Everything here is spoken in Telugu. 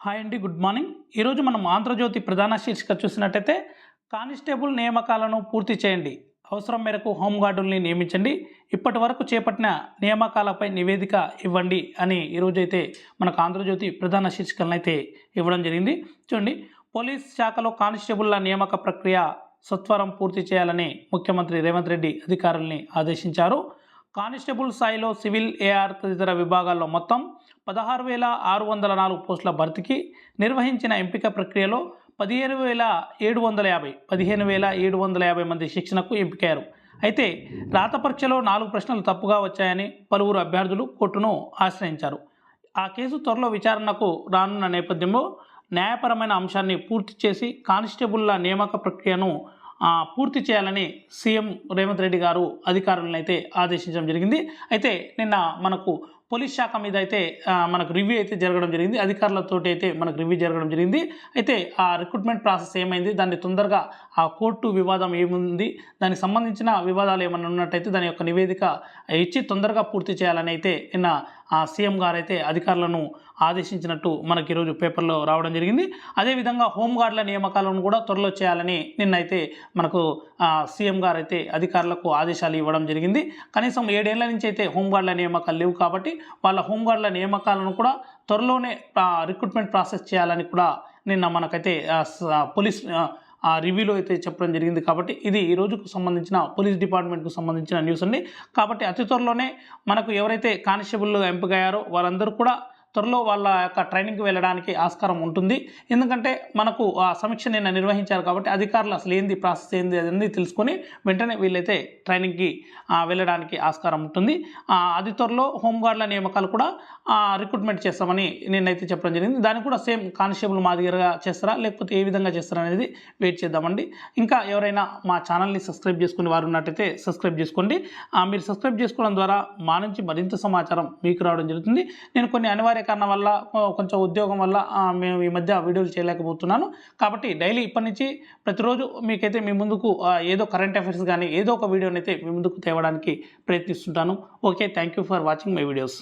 హాయ్ అండి, గుడ్ మార్నింగ్. ఈరోజు మనం ఆంధ్రజ్యోతి ప్రధాన శీర్షిక చూసినట్టయితే కానిస్టేబుల్ నియామకాలను పూర్తి చేయండి, అవసరం మేరకు హోంగార్డుల్ని నియమించండి, ఇప్పటి వరకు చేపట్టిన నియామకాలపై నివేదిక ఇవ్వండి అని ఈరోజైతే మనకు ఆంధ్రజ్యోతి ప్రధాన శీర్షికలను అయితే ఇవ్వడం జరిగింది. చూడండి, పోలీస్ శాఖలో కానిస్టేబుల్ల నియామక ప్రక్రియ సత్వరం పూర్తి చేయాలని ముఖ్యమంత్రి రేవంత్ రెడ్డి అధికారుల్ని ఆదేశించారు. కానిస్టేబుల్ స్థాయిలో సివిల్, ఏఆర్ తదితర విభాగాల్లో మొత్తం 16,604 పోస్టుల భర్తీకి నిర్వహించిన ఎంపిక ప్రక్రియలో 15,750 మంది శిక్షణకు ఎంపికయ్యారు. అయితే రాత పరీక్షలో 4 ప్రశ్నలు తప్పుగా వచ్చాయని పలువురు అభ్యర్థులు కోర్టును ఆశ్రయించారు. ఆ కేసు త్వరలో విచారణకు రానున్న నేపథ్యంలో న్యాయపరమైన అంశాన్ని పూర్తి చేసి కానిస్టేబుల్ల నియామక ప్రక్రియను పూర్తి చేయాలని సీఎం రేవంత్ రెడ్డి గారు అధికారులను అయితే ఆదేశించడం జరిగింది. అయితే నిన్న మనకు పోలీస్ శాఖ మీద అయితే మనకు రివ్యూ అయితే జరగడం జరిగింది. అధికారులతో అయితే మనకు రివ్యూ జరగడం జరిగింది. అయితే ఆ రిక్రూట్మెంట్ ప్రాసెస్ ఏమైంది, దాన్ని తొందరగా ఆ కోర్టు వివాదం ఏముంది, దానికి సంబంధించిన వివాదాలు ఏమైనా ఉన్నట్టయితే దాని యొక్క నివేదిక ఇచ్చి తొందరగా పూర్తి చేయాలని అయితే నిన్న సీఎం గారు అయితే అధికారులను ఆదేశించినట్టు మనకి ఈరోజు పేపర్లో రావడం జరిగింది. అదేవిధంగా హోంగార్డుల నియామకాలను కూడా త్వరలో చేయాలని నిన్నైతే మనకు సీఎం గారు అయితే అధికారులకు ఆదేశాలు ఇవ్వడం జరిగింది. కనీసం 7 ఏళ్ల నుంచి అయితే హోంగార్డుల నియామకాలు లేవు కాబట్టి వాళ్ళ హోంగార్డుల నియామకాలను కూడా త్వరలోనే రిక్రూట్మెంట్ ప్రాసెస్ చేయాలని కూడా నిన్న మనకైతే పోలీస్ రివ్యూలో అయితే చెప్పడం జరిగింది. కాబట్టి ఇది ఈ రోజుకు సంబంధించిన పోలీస్ డిపార్ట్మెంట్కు సంబంధించిన న్యూస్ అండి. కాబట్టి అతి త్వరలోనే మనకు ఎవరైతే కానిస్టేబుల్ ఎంపికయ్యారో వాళ్ళందరూ కూడా త్వరలో వాళ్ళ యొక్క ట్రైనింగ్కి వెళ్ళడానికి ఆస్కారం ఉంటుంది. ఎందుకంటే మనకు ఆ సమీక్ష నిన్న నిర్వహించారు కాబట్టి అధికారులు అసలు ఏంది ప్రాసెస్ ఏంది అదన్నీ తెలుసుకొని వెంటనే వీళ్ళైతే ట్రైనింగ్కి వెళ్ళడానికి ఆస్కారం ఉంటుంది. అది త్వరలో హోంగార్డుల నియామకాలు కూడా రిక్రూట్మెంట్ చేస్తామని నిన్నైతే చెప్పడం జరిగింది. దాన్ని కూడా సేమ్ కానిస్టేబుల్ మాదిరిగా చేస్తారా లేకపోతే ఏ విధంగా చేస్తారా అనేది వెయిట్ చేద్దామండి. ఇంకా ఎవరైనా మా ఛానల్ని సబ్స్క్రైబ్ చేసుకునే వారు ఉన్నట్టయితే సబ్స్క్రైబ్ చేసుకోండి. మీరు సబ్స్క్రైబ్ చేసుకోవడం ద్వారా మా నుంచి మరింత సమాచారం మీకు రావడం జరుగుతుంది. నేను కొన్ని అనివార్య కారణం వల్ల కొంచెం ఉద్యోగం వల్ల మేము ఈ మధ్య వీడియోలు చేయలేకపోతున్నాను. కాబట్టి డైలీ ఇప్పటి నుంచి ప్రతిరోజు మీకైతే మీ ముందుకు ఏదో కరెంట్ అఫైర్స్ కానీ ఏదో ఒక వీడియోని అయితే మీ ముందుకు తేవడానికి ప్రయత్నిస్తుంటాను. Okay, thank you for watching my videos.